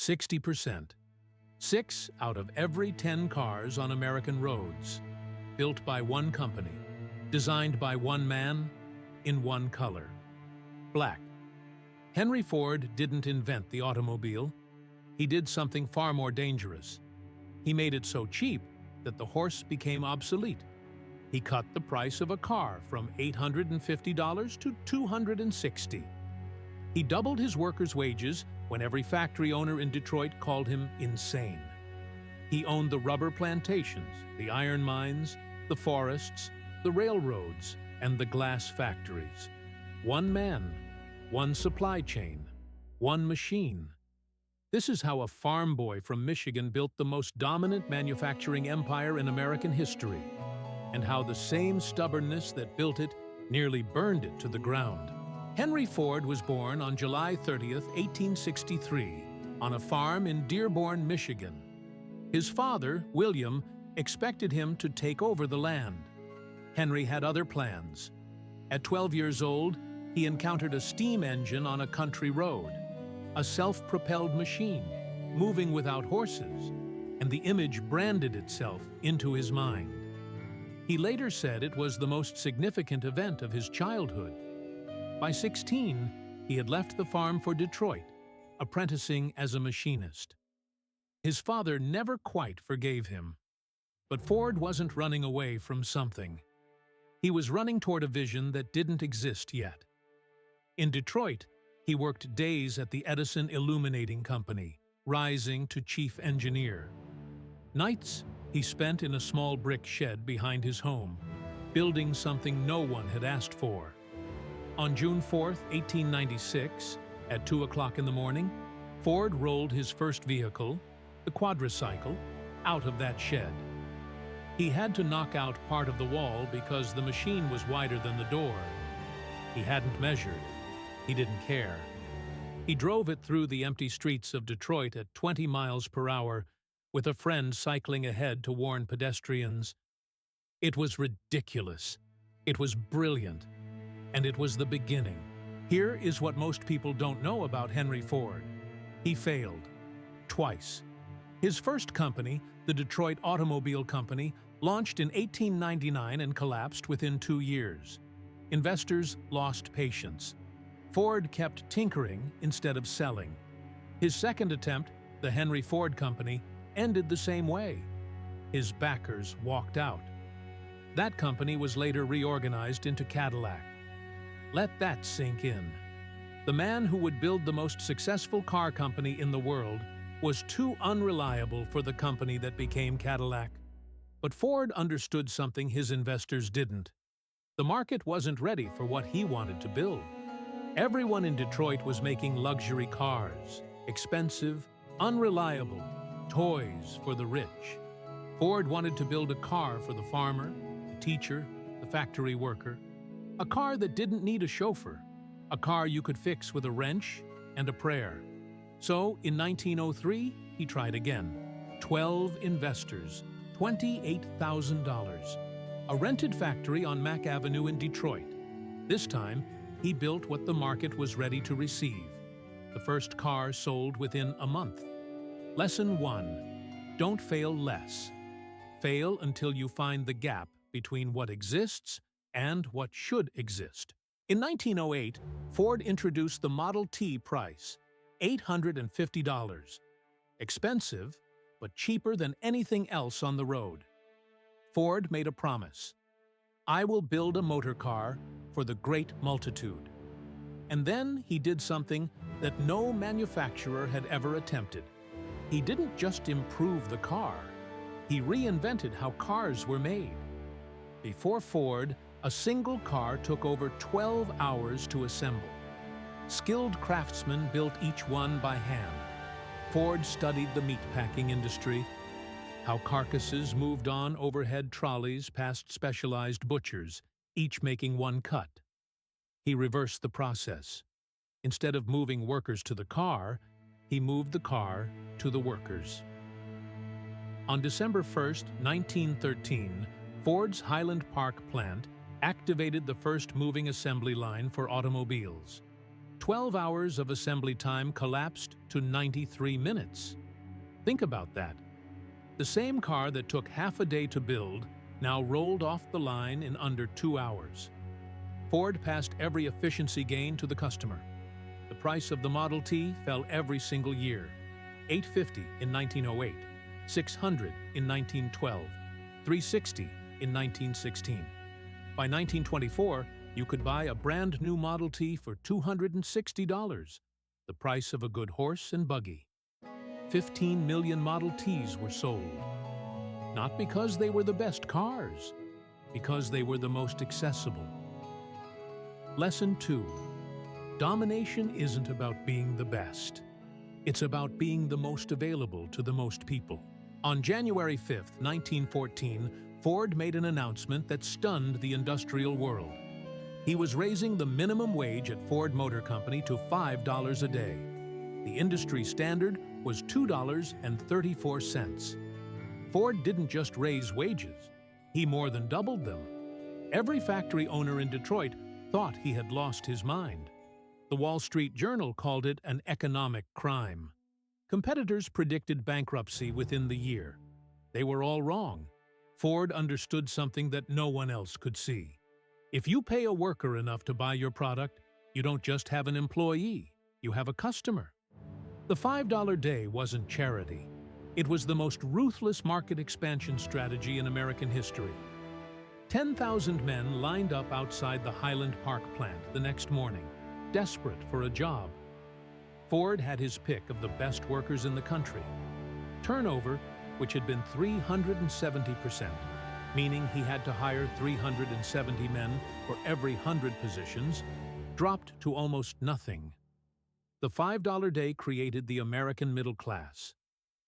60%. 6 out of every 10 cars on American roads, built by one company, designed by one man, in one color: black. Henry Ford didn't invent the automobile. He did something far more dangerous. He made it so cheap that the horse became obsolete. He cut the price of a car from $850 to $260. He doubled his workers' wages when every factory owner in Detroit called him insane. He owned the rubber plantations, the iron mines, the forests, the railroads, and the glass factories. One man, one supply chain, one machine. This is how a farm boy from Michigan built the most dominant manufacturing empire in American history, and how the same stubbornness that built it nearly burned it to the ground. Henry Ford was born on July 30th, 1863, on a farm in Dearborn, Michigan. His father, William, expected him to take over the land. Henry had other plans. At 12 years old, he encountered a steam engine on a country road, a self-propelled machine, moving without horses, and the image branded itself into his mind. He later said it was the most significant event of his childhood. By 16, he had left the farm for Detroit, apprenticing as a machinist. His father never quite forgave him. But Ford wasn't running away from something. He was running toward a vision that didn't exist yet. In Detroit, he worked days at the Edison Illuminating Company, rising to chief engineer. Nights he spent in a small brick shed behind his home, building something no one had asked for. On June 4, 1896, at 2 o'clock in the morning, Ford rolled his first vehicle, the quadricycle, out of that shed. He had to knock out part of the wall because the machine was wider than the door. He hadn't measured. He didn't care. He drove it through the empty streets of Detroit at 20 miles per hour, with a friend cycling ahead to warn pedestrians. It was ridiculous. It was brilliant. And it was the beginning. Here is what most people don't know about Henry Ford. He failed. Twice. His first company, the Detroit Automobile Company, launched in 1899 and collapsed within 2 years. Investors lost patience. Ford kept tinkering instead of selling. His second attempt, the Henry Ford Company, ended the same way. His backers walked out. That company was later reorganized into Cadillac. Let that sink in. The man who would build the most successful car company in the world was too unreliable for the company that became Cadillac. But Ford understood something his investors didn't. The market wasn't ready for what he wanted to build. Everyone in Detroit was making luxury cars, expensive, unreliable, toys for the rich. Ford wanted to build a car for the farmer, the teacher, the factory worker. A car that didn't need a chauffeur. A car you could fix with a wrench and a prayer. So, in 1903, he tried again. 12 investors, $28,000. A rented factory on Mack Avenue in Detroit. This time, he built what the market was ready to receive. The first car sold within a month. Lesson 1. Don't fail less. Fail until you find the gap between what exists and what should exist. In 1908, Ford introduced the Model T price, $850. Expensive, but cheaper than anything else on the road. Ford made a promise. I will build a motor car for the great multitude. And then he did something that no manufacturer had ever attempted. He didn't just improve the car. He reinvented how cars were made. Before Ford, a single car took over 12 hours to assemble. Skilled craftsmen built each one by hand. Ford studied the meatpacking industry, how carcasses moved on overhead trolleys past specialized butchers, each making one cut. He reversed the process. Instead of moving workers to the car, he moved the car to the workers. On December 1, 1913, Ford's Highland Park plant activated the first moving assembly line for automobiles. 12 hours of assembly time collapsed to 93 minutes. Think about that. The same car that took half a day to build now rolled off the line in under 2 hours. Ford passed every efficiency gain to the customer. The price of the Model T fell every single year. $850 in 1908, $600 in 1912, $360 in 1916. By 1924, you could buy a brand new Model T for $260, the price of a good horse and buggy. 15 million Model Ts were sold. Not because they were the best cars, because they were the most accessible. Lesson 2. Domination isn't about being the best. It's about being the most available to the most people. On January 5, 1914, Ford made an announcement that stunned the industrial world. He was raising the minimum wage at Ford Motor Company to $5 a day. The industry standard was $2.34. Ford didn't just raise wages, he more than doubled them. Every factory owner in Detroit thought he had lost his mind. The Wall Street Journal called it an economic crime. Competitors predicted bankruptcy within the year. They were all wrong. Ford understood something that no one else could see. If you pay a worker enough to buy your product, you don't just have an employee, you have a customer. The $5 day wasn't charity. It was the most ruthless market expansion strategy in American history. 10,000 men lined up outside the Highland Park plant the next morning, desperate for a job. Ford had his pick of the best workers in the country. Turnover, which had been 370%, meaning he had to hire 370 men for every 100 positions, dropped to almost nothing. The $5 day created the American middle class,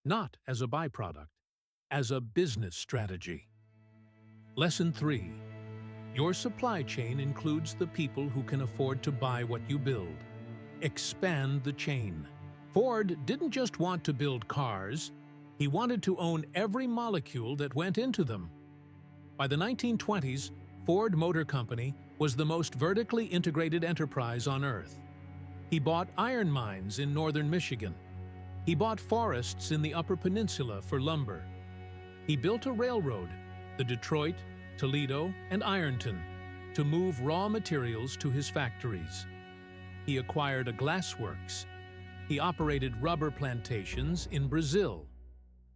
not as a byproduct, as a business strategy. Lesson 3. Your supply chain includes the people who can afford to buy what you build. Expand the chain. Ford didn't just want to build cars, he wanted to own every molecule that went into them. By the 1920s, Ford Motor Company was the most vertically integrated enterprise on Earth. He bought iron mines in northern Michigan. He bought forests in the Upper Peninsula for lumber. He built a railroad, the Detroit, Toledo, and Ironton, to move raw materials to his factories. He acquired a glassworks. He operated rubber plantations in Brazil,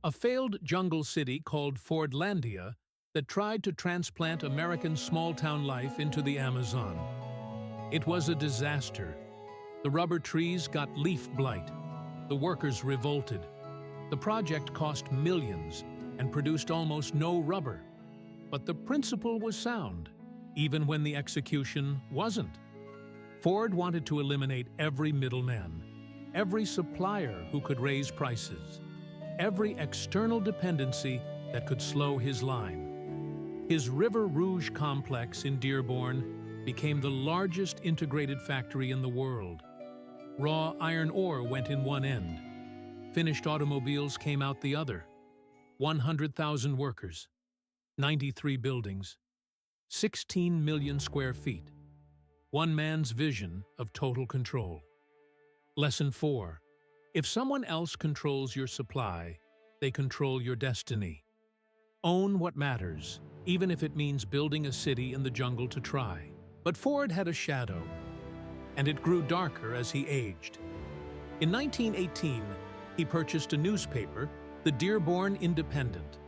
a failed jungle city called Fordlandia that tried to transplant American small-town life into the Amazon. It was a disaster. The rubber trees got leaf blight. The workers revolted. The project cost millions and produced almost no rubber. But the principle was sound, even when the execution wasn't. Ford wanted to eliminate every middleman, every supplier who could raise prices, every external dependency that could slow his line. His River Rouge complex in Dearborn became the largest integrated factory in the world. Raw iron ore went in one end. Finished automobiles came out the other. 100,000 workers, 93 buildings, 16 million square feet. One man's vision of total control. Lesson 4. If someone else controls your supply, they control your destiny. Own what matters, even if it means building a city in the jungle to try. But Ford had a shadow, and it grew darker as he aged. In 1918, he purchased a newspaper, the Dearborn Independent,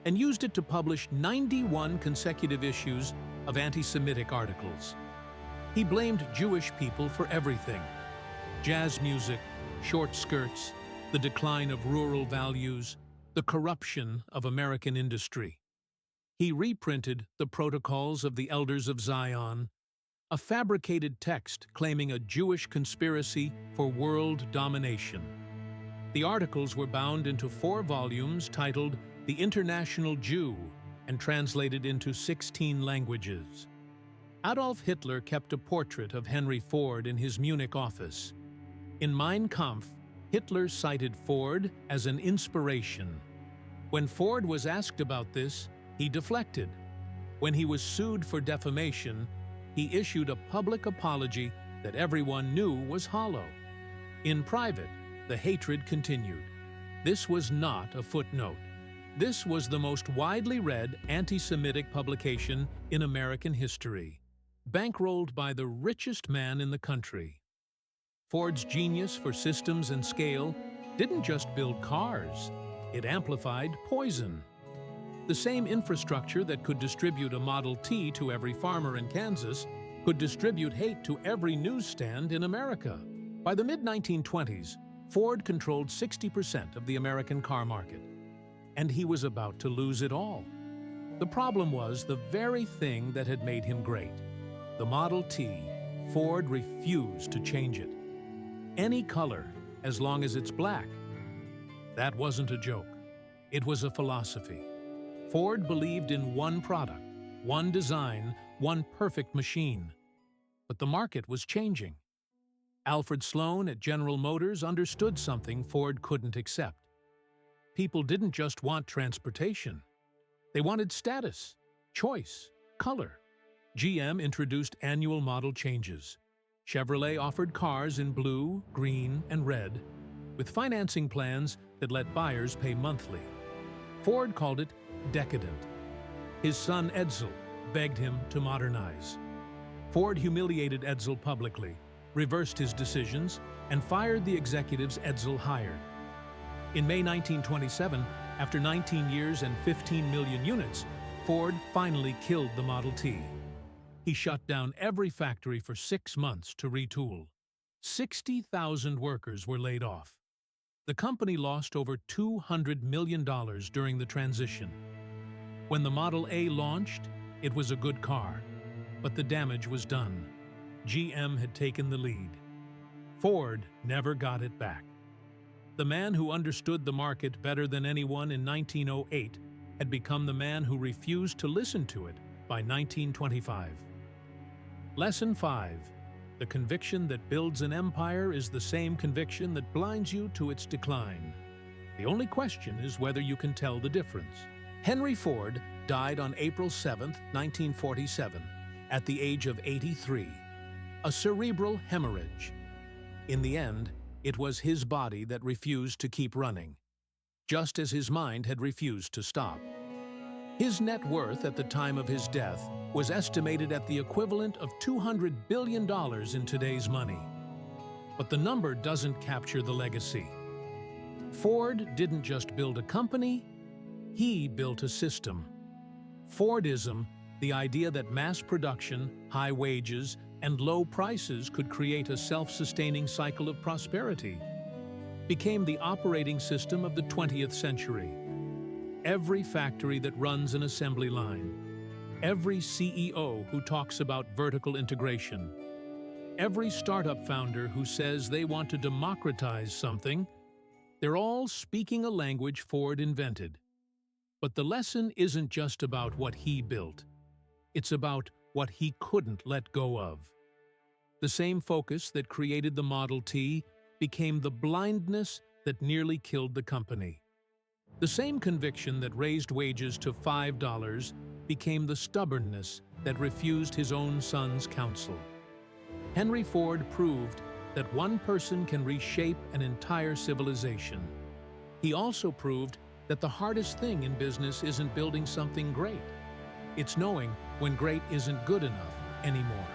and used it to publish 91 consecutive issues of anti-Semitic articles. He blamed Jewish people for everything: jazz music, short skirts, the decline of rural values, the corruption of American industry. He reprinted the Protocols of the Elders of Zion, a fabricated text claiming a Jewish conspiracy for world domination. The articles were bound into 4 volumes titled The International Jew and translated into 16 languages. Adolf Hitler kept a portrait of Henry Ford in his Munich office. In Mein Kampf, Hitler cited Ford as an inspiration. When Ford was asked about this, he deflected. When he was sued for defamation, he issued a public apology that everyone knew was hollow. In private, the hatred continued. This was not a footnote. This was the most widely read anti-Semitic publication in American history, bankrolled by the richest man in the country. Ford's genius for systems and scale didn't just build cars, it amplified poison. The same infrastructure that could distribute a Model T to every farmer in Kansas could distribute hate to every newsstand in America. By the mid-1920s, Ford controlled 60% of the American car market, and he was about to lose it all. The problem was the very thing that had made him great. The Model T, Ford refused to change it. Any color, as long as it's black. That wasn't a joke. It was a philosophy. Ford believed in one product, one design, one perfect machine. But the market was changing. Alfred Sloan at General Motors understood something Ford couldn't accept. People didn't just want transportation. They wanted status, choice, color. GM introduced annual model changes. Chevrolet offered cars in blue, green, and red, with financing plans that let buyers pay monthly. Ford called it decadent. His son Edsel begged him to modernize. Ford humiliated Edsel publicly, reversed his decisions, and fired the executives Edsel hired. In May 1927, after 19 years and 15 million units, Ford finally killed the Model T. He shut down every factory for 6 months to retool. 60,000 workers were laid off. The company lost over $200 million during the transition. When the Model A launched, it was a good car, but the damage was done. GM had taken the lead. Ford never got it back. The man who understood the market better than anyone in 1908 had become the man who refused to listen to it by 1925. Lesson 5. The conviction that builds an empire is the same conviction that blinds you to its decline. The only question is whether you can tell the difference. Henry Ford died on April 7, 1947, at the age of 83. A cerebral hemorrhage. In the end, it was his body that refused to keep running, just as his mind had refused to stop. His net worth at the time of his death was estimated at the equivalent of $200 billion in today's money. But the number doesn't capture the legacy. Ford didn't just build a company, he built a system. Fordism, the idea that mass production, high wages, and low prices could create a self-sustaining cycle of prosperity, became the operating system of the 20th century. Every factory that runs an assembly line, every CEO who talks about vertical integration, every startup founder who says they want to democratize something, they're all speaking a language Ford invented. But the lesson isn't just about what he built. It's about what he couldn't let go of. The same focus that created the Model T became the blindness that nearly killed the company. The same conviction that raised wages to $5 became the stubbornness that refused his own son's counsel. Henry Ford proved that one person can reshape an entire civilization. He also proved that the hardest thing in business isn't building something great. It's knowing when great isn't good enough anymore.